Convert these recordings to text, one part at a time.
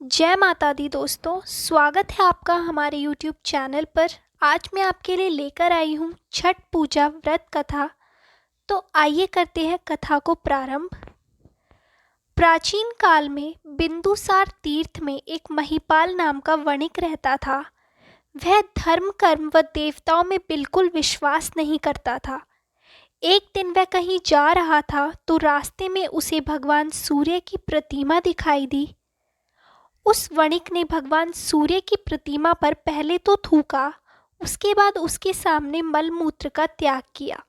जय माता दी दोस्तों, स्वागत है आपका हमारे YouTube चैनल पर। आज मैं आपके लिए लेकर आई हूँ छठ पूजा व्रत कथा। तो आइए करते हैं कथा को प्रारंभ। प्राचीन काल में बिंदुसार तीर्थ में एक महिपाल नाम का वणिक रहता था। वह धर्म कर्म व देवताओं में बिल्कुल विश्वास नहीं करता था। एक दिन वह कहीं जा रहा था तो रास्ते में उसे भगवान सूर्य की प्रतिमा दिखाई दी। उस वणिक ने भगवान सूर्य की प्रतिमा पर पहले तो थूका, उसके बाद उसके सामने मलमूत्र का त्याग किया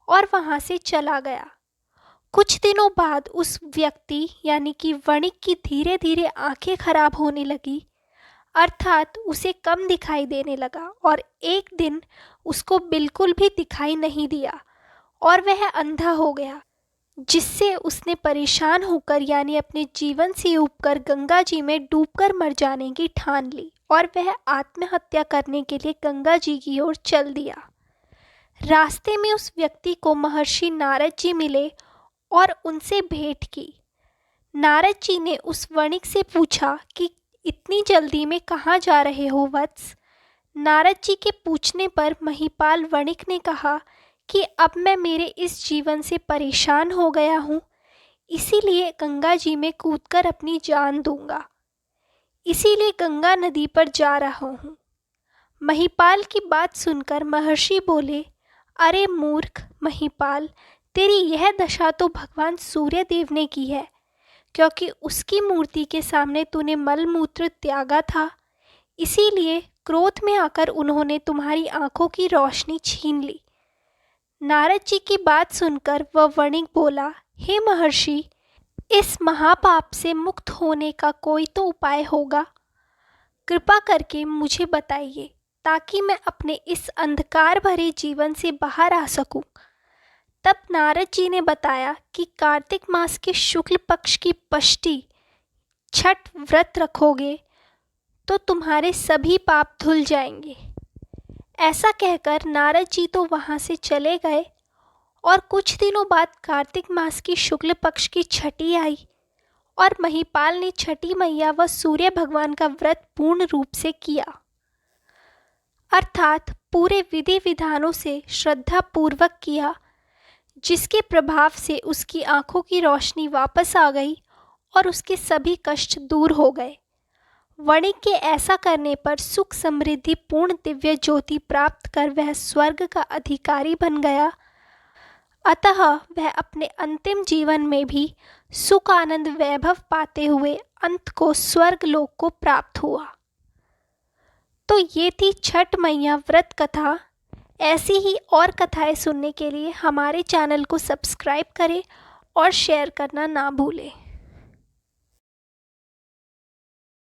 और वहां से चला गया। कुछ दिनों बाद उस व्यक्ति यानी कि वणिक की धीरे धीरे आंखें खराब होने लगी, अर्थात उसे कम दिखाई देने लगा और एक दिन उसको बिल्कुल भी दिखाई नहीं दिया और वह अंधा हो गया, जिससे उसने परेशान होकर यानी अपने जीवन से ऊबकर गंगा जी में डूबकर मर जाने की ठान ली और वह आत्महत्या करने के लिए गंगा जी की ओर चल दिया। रास्ते में उस व्यक्ति को महर्षि नारद जी मिले और उनसे भेंट की। नारद जी ने उस वणिक से पूछा कि इतनी जल्दी में कहाँ जा रहे हो वत्स। नारद जी के पूछने पर महिपाल वणिक ने कहा कि अब मैं मेरे इस जीवन से परेशान हो गया हूँ, इसीलिए गंगा जी में कूदकर अपनी जान दूंगा, इसीलिए गंगा नदी पर जा रहा हूँ। महिपाल की बात सुनकर महर्षि बोले, अरे मूर्ख महिपाल, तेरी यह दशा तो भगवान सूर्य देव ने की है, क्योंकि उसकी मूर्ति के सामने तूने मलमूत्र त्यागा था, इसीलिए क्रोध में आकर उन्होंने तुम्हारी आंखों की रोशनी छीन ली। नारद जी की बात सुनकर वह वणिक बोला, हे महर्षि, इस महापाप से मुक्त होने का कोई तो उपाय होगा, कृपा करके मुझे बताइए ताकि मैं अपने इस अंधकार भरे जीवन से बाहर आ सकूं। तब नारद जी ने बताया कि कार्तिक मास के शुक्ल पक्ष की पष्टी छठ व्रत रखोगे तो तुम्हारे सभी पाप धुल जाएंगे। ऐसा कहकर नारद जी तो वहाँ से चले गए और कुछ दिनों बाद कार्तिक मास की शुक्ल पक्ष की छठी आई और महिपाल ने छठी मैया व सूर्य भगवान का व्रत पूर्ण रूप से किया, अर्थात पूरे विधि विधानों से श्रद्धा पूर्वक किया, जिसके प्रभाव से उसकी आंखों की रोशनी वापस आ गई और उसके सभी कष्ट दूर हो गए। वणिक के ऐसा करने पर सुख समृद्धि पूर्ण दिव्य ज्योति प्राप्त कर वह स्वर्ग का अधिकारी बन गया। अतः वह अपने अंतिम जीवन में भी सुख आनंद वैभव पाते हुए अंत को स्वर्ग लोक को प्राप्त हुआ। तो ये थी छठ मैया व्रत कथा। ऐसी ही और कथाएं सुनने के लिए हमारे चैनल को सब्सक्राइब करें और शेयर करना ना भूलें।